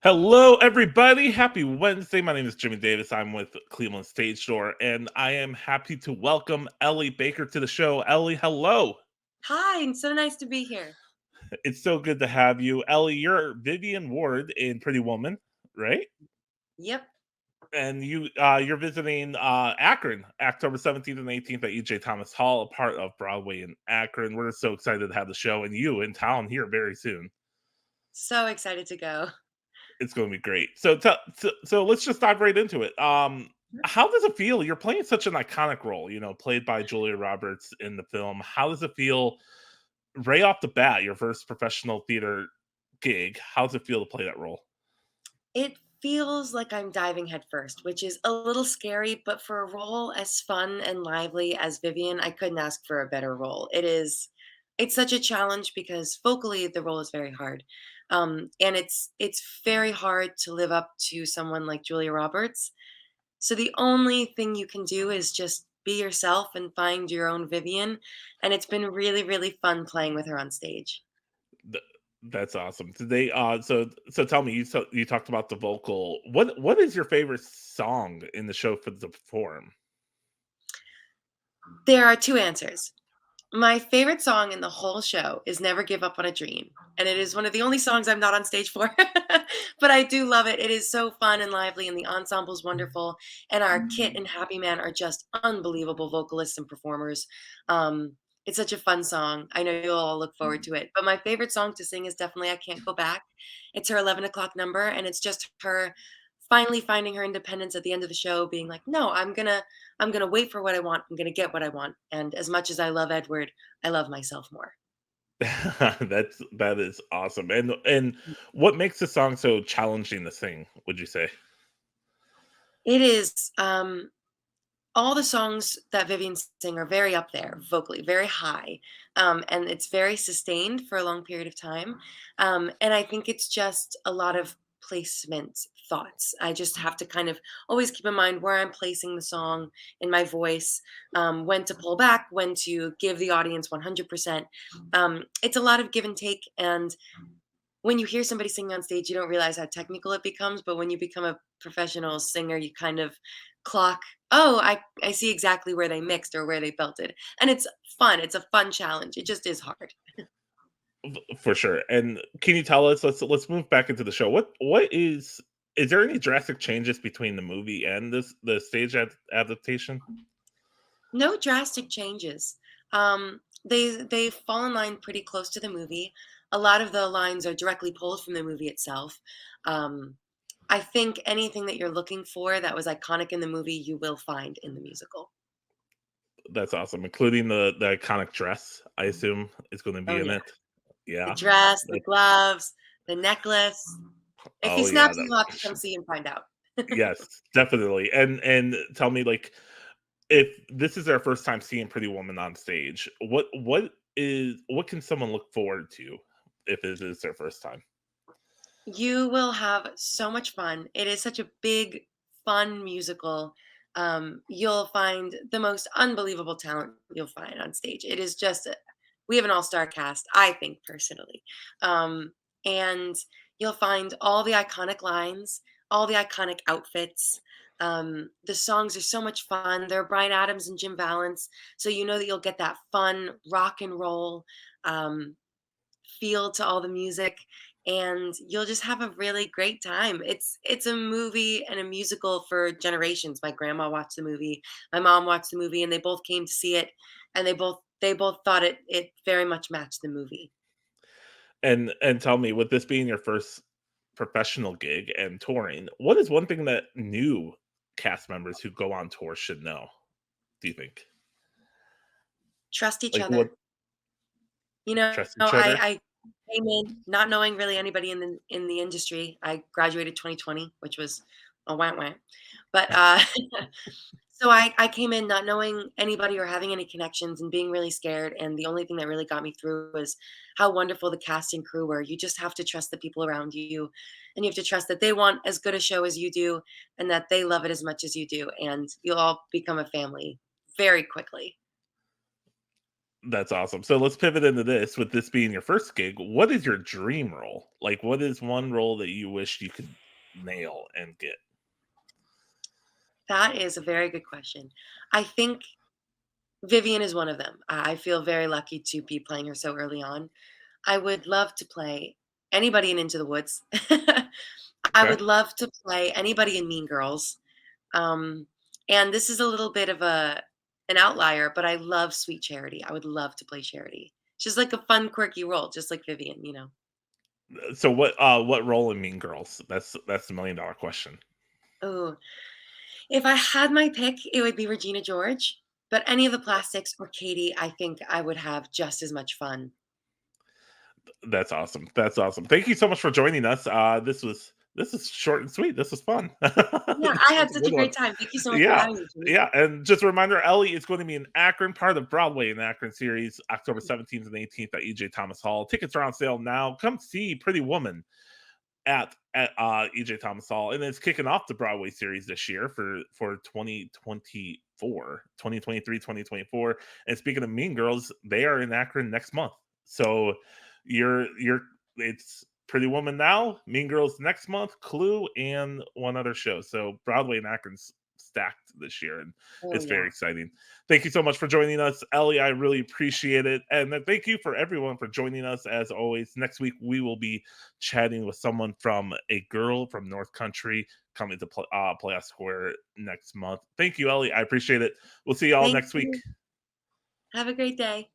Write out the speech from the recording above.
Hello, everybody. Happy Wednesday. My name is Jimmy Davis. I'm with Cleveland Stage Door, and I am happy to welcome Ellie Baker to the show. Ellie, hello. Hi, and so nice to be here. It's so good to have you. Ellie, you're Vivian Ward in Pretty Woman, right? Yep. And you're visiting Akron, October 17th and 18th at EJ Thomas Hall, a part of Broadway in Akron. We're so excited to have the show and you in town here very soon. So excited to go. It's going to be great. So let's just dive right into it. How does it feel? You're playing such an iconic role, played by Julia Roberts in the film. How does it feel right off the bat, your first professional theater gig? How does it feel to play that role? It feels like I'm diving headfirst, which is a little scary, but for a role as fun and lively as Vivian, I couldn't ask for a better role. It's such a challenge because vocally the role is very hard. And it's very hard to live up to someone like Julia Roberts. So the only thing you can do is just be yourself and find your own Vivian. And it's been really, really fun playing with her on stage. Th- That's awesome. Today, so tell me, you talked about the vocal. What is your favorite song in the show for the perform? There are two answers. My favorite song in the whole show is Never Give Up on a Dream, and it is one of the only songs I'm not on stage for, but I do love it. It is so fun and lively, and the ensemble's wonderful, and our Kit and Happy Man are just unbelievable vocalists and performers. It's such a fun song. I know you'll all look forward to it, but my favorite song to sing is definitely I Can't Go Back. It's her 11 o'clock number, and it's just her finally finding her independence at the end of the show, being like, "No, I'm gonna wait for what I want. I'm gonna get what I want." And as much as I love Edward, I love myself more. That is awesome. And what makes the song so challenging to sing? Would you say? It is all the songs that Vivian sing are very up there vocally, very high, and it's very sustained for a long period of time. And I think it's just a lot of placement thoughts. I just have to kind of always keep in mind where I'm placing the song in my voice, when to pull back, when to give the audience 100%. It's a lot of give and take, and when you hear somebody singing on stage, you don't realize how technical it becomes, but when you become a professional singer, you kind of clock, "Oh, I see exactly where they mixed or where they belted." And it's fun. It's a fun challenge. It just is hard. For sure. And can you tell us, let's move back into the show. Is there any drastic changes between the movie and the stage adaptation? No drastic changes. They fall in line pretty close to the movie. A lot of the lines are directly pulled from the movie itself. Um, I think anything that you're looking for that was iconic in the movie, you will find in the musical. That's awesome, including the iconic dress, I assume is gonna Oh be in yeah. it. The Yeah. dress, the That gloves, the necklace. If he oh, yeah, snaps, you'll have to that come see and find out. yes, definitely. And tell me, like, if this is their first time seeing Pretty Woman on stage, what can someone look forward to if it is their first time? You will have so much fun. It is such a big, fun musical. You'll find the most unbelievable talent you'll find on stage. It is just, we have an all-star cast, I think personally. And you'll find all the iconic lines, all the iconic outfits. The songs are so much fun. They're Brian Adams and Jim Valance, so you know that you'll get that fun rock and roll um, feel to all the music, and you'll just have a really great time. It's a movie and a musical for generations. My grandma watched the movie, my mom watched the movie, and they both came to see it, and they both thought it very much matched the movie. And tell me, with this being your first professional gig and touring, what is one thing that new cast members who go on tour should know, do you think? Trust each Like, what other. You know, trust each other? I came in not knowing really anybody in the industry. I graduated 2020, which was a wah wah. But so I came in not knowing anybody or having any connections and being really scared. And the only thing that really got me through was how wonderful the cast and crew were. You just have to trust the people around you, and you have to trust that they want as good a show as you do, and that they love it as much as you do. And you'll all become a family very quickly. That's awesome. So let's pivot into this. With this being your first gig, what is your dream role? Like, what is one role that you wish you could nail and get? That is a very good question. I think Vivian is one of them. I feel very lucky to be playing her so early on. I would love to play anybody in Into the Woods. I Okay. would love to play anybody in Mean Girls. Um, and this is a little bit of an outlier, but I love Sweet Charity. I would love to play Charity. She's like a fun, quirky role, just like Vivian, you know. So what role in Mean Girls? That's the $1,000,000 question. Oh, if I had my pick, it would be Regina George. But any of the plastics or Katie, I think I would have just as much fun. That's awesome. That's awesome. Thank you so much for joining us. This is short and sweet. This was fun. Yeah, This I was had a such good a one. great time. Thank you so much for Yeah, having me, Jimmy. yeah. And just a reminder, Ellie is going to be in Akron, part of Broadway in Akron series, October 17th and 18th at EJ Thomas Hall. Tickets are on sale now. Come see Pretty Woman at EJ Thomas Hall, and it's kicking off the Broadway series this year for 2024, 2023, 2024. And speaking of Mean Girls, they are in Akron next month. So you're it's Pretty Woman now, Mean Girls next month, Clue, and one other show. So Broadway and Akron's stacked this year, and Oh, it's very yeah. exciting. Thank you so much for joining us, Ellie. I really appreciate it, and then thank you for everyone for joining us. As always, next week we will be chatting with someone from A Girl from North Country coming to Playoff Square next month. Thank you, Ellie. I appreciate it. We'll see you all Thank next week. you. Have a great day.